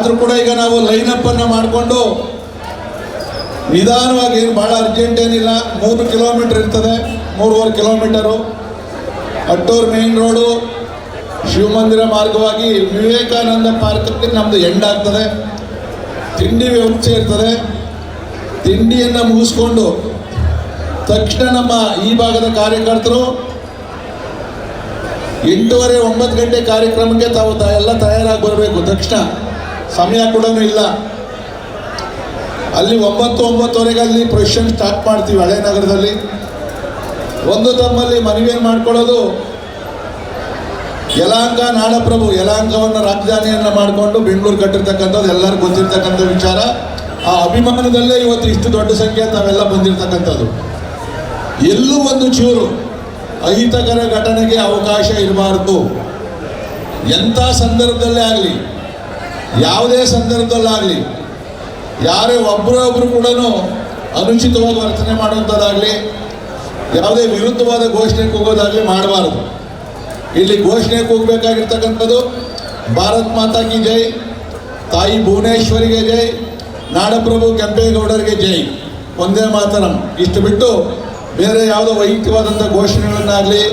ಆದರೂ ಕೂಡ ಈಗ ನಾವು ಲೈನಪ್ಪನ್ನು ಮಾಡಿಕೊಂಡು ನಿಧಾನವಾಗಿ, ಏನು ಭಾಳ ಅರ್ಜೆಂಟ್ ಏನಿಲ್ಲ, 3 ಕಿಲೋಮೀಟರ್ ಇರ್ತದೆ, 3.5 ಕಿಲೋಮೀಟರು ಅಟ್ಟೂರು ಮೇನ್ ರೋಡು ಶಿವಮಂದಿರ ಮಾರ್ಗವಾಗಿ ವಿವೇಕಾನಂದ ಪಾರ್ಕಲ್ಲಿ ನಮ್ಮದು ಎಂಡ್ ಆಗ್ತದೆ. ತಿಂಡಿ ವ್ಯವಸ್ಥೆ ಇರ್ತದೆ. ತಿಂಡಿಯನ್ನು ಮುಗಿಸ್ಕೊಂಡು ತಕ್ಷಣ ನಮ್ಮ ಈ ಭಾಗದ ಕಾರ್ಯಕರ್ತರು 8:30 9 ಗಂಟೆ ಕಾರ್ಯಕ್ರಮಕ್ಕೆ ತಾವು ಎಲ್ಲ ತಯಾರಾಗಿ ಬರಬೇಕು. ತಕ್ಷಣ ಸಮಯ ಕೂಡ ಇಲ್ಲ. ಅಲ್ಲಿ 9-9:30 ಅಲ್ಲಿ ಪ್ರೊಸೆಷನ್ ಸ್ಟಾರ್ಟ್ ಮಾಡ್ತೀವಿ ಹಳೆ ನಗರದಲ್ಲಿ. ಒಂದು ತಮ್ಮಲ್ಲಿ ಮನವಿಯನ್ನು ಮಾಡ್ಕೊಳ್ಳೋದು, ಯಲಹಂಕ ನಾಡಪ್ರಭು, ಯಲಹಂಕವನ್ನು ರಾಜಧಾನಿಯನ್ನು ಮಾಡಿಕೊಂಡು ಬೆಂಗಳೂರು ಕಟ್ಟಿರ್ತಕ್ಕಂಥದ್ದು ಎಲ್ಲರಿಗೂ ಗೊತ್ತಿರ್ತಕ್ಕಂಥ ವಿಚಾರ. ಆ ಅಭಿಮಾನದಲ್ಲೇ ಇವತ್ತು ಇಷ್ಟು ದೊಡ್ಡ ಸಂಖ್ಯೆ ತಾವೆಲ್ಲ ಬಂದಿರತಕ್ಕಂಥದ್ದು. ಎಲ್ಲೂ ಒಂದು ಚೂರು ಅಹಿತಕರ ಘಟನೆಗೆ ಅವಕಾಶ ಇರಬಾರ್ದು. ಎಂಥ ಸಂದರ್ಭದಲ್ಲೇ ಆಗಲಿ, ಯಾವುದೇ ಸಂದರ್ಭದಲ್ಲಾಗಲಿ, ಯಾರೇ ಒಬ್ಬರೊಬ್ಬರು ಕೂಡ ಅನುಚಿತವಾಗಿ ವರ್ತನೆ ಮಾಡುವಂಥದ್ದಾಗಲಿ, ಯಾವುದೇ ವಿರುದ್ಧವಾದ ಘೋಷಣೆಗೆ ಹೋಗೋದಾಗಲಿ ಮಾಡಬಾರ್ದು. ಇಲ್ಲಿ ಘೋಷಣೆಗೆ ಹೋಗಬೇಕಾಗಿರ್ತಕ್ಕಂಥದ್ದು ಭಾರತ್ ಮಾತಾ ಕಿ ಜೈ, ತಾಯಿ ಭುವನೇಶ್ವರಿಗೆ ಜೈ, ನಾಡಪ್ರಭು ಕೆಂಪೇಗೌಡರಿಗೆ ಜೈ, ಒಂದೇ ಮಾತರಂ. ಇಷ್ಟು ಬಿಟ್ಟು ಬೇರೆ ಯಾವುದೋ ವೈಯಕ್ತಿಕವಾದಂಥ ಘೋಷಣೆಗಳನ್ನಾಗಲಿ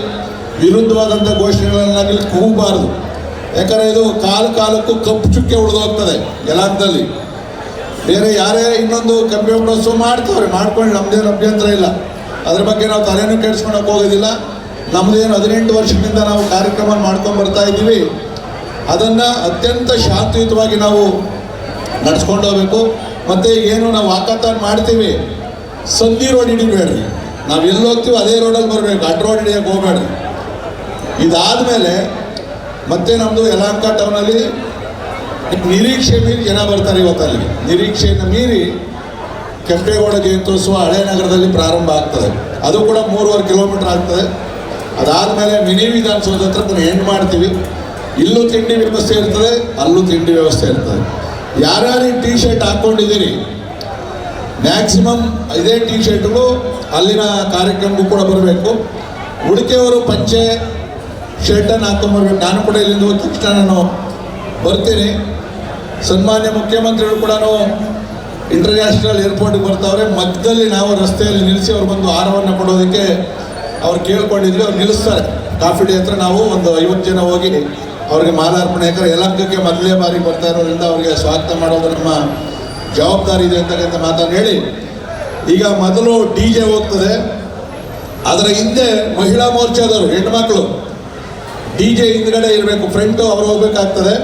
ವಿರುದ್ಧವಾದಂಥ ಘೋಷಣೆಗಳನ್ನಾಗಲಿ ಕೂಗಬಾರ್ದು. ಯಾಕಂದರೆ ಇದು ಕಾಲಕ್ಕೂ ಕಪ್ಪು ಚುಕ್ಕೆ ಉಳಿದೋಗ್ತದೆ ಯಲಹಂಕದಲ್ಲಿ. ಬೇರೆ ಯಾರೇ ಇನ್ನೊಂದು ಕೆಂಪೇಗೌಡೋತ್ಸವ ಮಾಡ್ತಾವ್ರೆ, ಮಾಡ್ಕೊಂಡು ನಮ್ಮದೇನು ಅಭ್ಯಂತರ ಇಲ್ಲ. ಅದ್ರ ಬಗ್ಗೆ ನಾವು ತಲೆನೂ ಕೆಡಿಸ್ಕೊಳಕ್ಕೆ ಹೋಗೋದಿಲ್ಲ. ನಮ್ಮದೇನು 18 ವರ್ಷದಿಂದ ನಾವು ಕಾರ್ಯಕ್ರಮ ಮಾಡ್ಕೊಂಡು ಬರ್ತಾ ಇದ್ದೀವಿ. ಅದನ್ನು ಅತ್ಯಂತ ಶಾಂತಿಯುತವಾಗಿ ನಾವು ನಡೆಸ್ಕೊಂಡು ಹೋಗ್ಬೇಕು. ಮತ್ತು ಏನು ನಾವು ವಾಕಥಾನ್ ಮಾಡ್ತೀವಿ, ಸಂಧಿ ರೋಡ್ ಹಿಡಿಬೇಡ್ರಿ. ನಾವು ಎಲ್ಲಿ ಹೋಗ್ತೀವಿ ಅದೇ ರೋಡಲ್ಲಿ ಬರಬೇಕು, ಅಡ್ಡ ರೋಡ್ ಹಿಡಿಯೋಕ್ಕೆ ಹೋಗಬೇಡ್ರಿ. ಇದಾದಮೇಲೆ ಮತ್ತೆ ನಮ್ಮದು ಯಲಹಂಕ ಟೌನಲ್ಲಿ ನಿರೀಕ್ಷೆ ಮೀರಿ ಜನ ಬರ್ತಾರೆ. ಇವತ್ತಲ್ಲಿ ನಿರೀಕ್ಷೆಯನ್ನು ಮೀರಿ ಕೆಂಪೇಗೌಡ ಜಯಂತ್ಯೋತ್ಸವ ಹಳೆ ನಗರದಲ್ಲಿ ಪ್ರಾರಂಭ ಆಗ್ತದೆ. ಅದು ಕೂಡ 3.5 ಕಿಲೋಮೀಟರ್ ಆಗ್ತದೆ. ಅದಾದಮೇಲೆ ಮಿನಿ ವಿಧಾನಸೌಧ ಹತ್ರ ಎಂಡ್ ಮಾಡ್ತೀವಿ. ಇಲ್ಲೂ ತಿಂಡಿ ವ್ಯವಸ್ಥೆ ಇರ್ತದೆ, ಅಲ್ಲೂ ತಿಂಡಿ ವ್ಯವಸ್ಥೆ ಇರ್ತದೆ. ಯಾರ್ಯಾರು ಟೀ ಶರ್ಟ್ ಹಾಕ್ಕೊಂಡಿದ್ದೀರಿ, ಮ್ಯಾಕ್ಸಿಮಮ್ ಇದೇ ಟೀ ಶರ್ಟ್ಗಳು ಅಲ್ಲಿನ ಕಾರ್ಯಕ್ರಮಕ್ಕೂ ಕೂಡ ಬರಬೇಕು. ಉಡುಕೆಯವರು ಪಂಚೆ ಶರ್ಟನ್ನು ಹಾಕ್ಕೊಂಬರ್ಬೇಕು. ನಾನು ಕೂಡ ಇಲ್ಲಿಂದ ಹೋದ ತಕ್ಷಣ ನಾನು ಬರ್ತೀನಿ. ಸನ್ಮಾನ್ಯ ಮುಖ್ಯಮಂತ್ರಿಗಳು ಕೂಡ ಇಂಟರ್ನ್ಯಾಷನಲ್ ಏರ್ಪೋರ್ಟಿಗೆ ಬರ್ತಾವ್ರೆ. ಮಧ್ಯದಲ್ಲಿ ನಾವು ರಸ್ತೆಯಲ್ಲಿ ನಿಲ್ಲಿಸಿ ಅವ್ರು ಬಂದು ಆಹಾರವನ್ನು ಕೊಡೋದಕ್ಕೆ ಅವ್ರು ಕೇಳ್ಕೊಂಡಿದ್ವಿ. ಅವ್ರು ನಿಲ್ಲಿಸ್ತಾರೆ ಕಾಫಿ ಡೇ ಹತ್ರ. ನಾವು ಒಂದು 50 ಜನ ಹೋಗಿ ಅವ್ರಿಗೆ ಮಾಲಾರ್ಪಣೆ, ಯಾಕಂದರೆ ಯಲಹಂಕಕ್ಕೆ ಮೊದಲೇ ಬಾರಿ ಬರ್ತಾ ಇರೋದ್ರಿಂದ ಅವರಿಗೆ ಸ್ವಾಗತ ಮಾಡೋದು ನಮ್ಮ ಜವಾಬ್ದಾರಿ ಇದೆ ಅಂತಕ್ಕಂಥ ಮಾತನ್ನು ಹೇಳಿ, ಈಗ ಮೊದಲು DJ ಹೋಗ್ತದೆ. ಅದರ ಹಿಂದೆ ಮಹಿಳಾ ಮೋರ್ಚಾದವರು ಹೆಣ್ಮಕ್ಳು DJ ಹಿಂದ್ಗಡೆ ಇರಬೇಕು, ಫ್ರಂಟು ಅವ್ರು ಹೋಗ್ಬೇಕಾಗ್ತದೆ.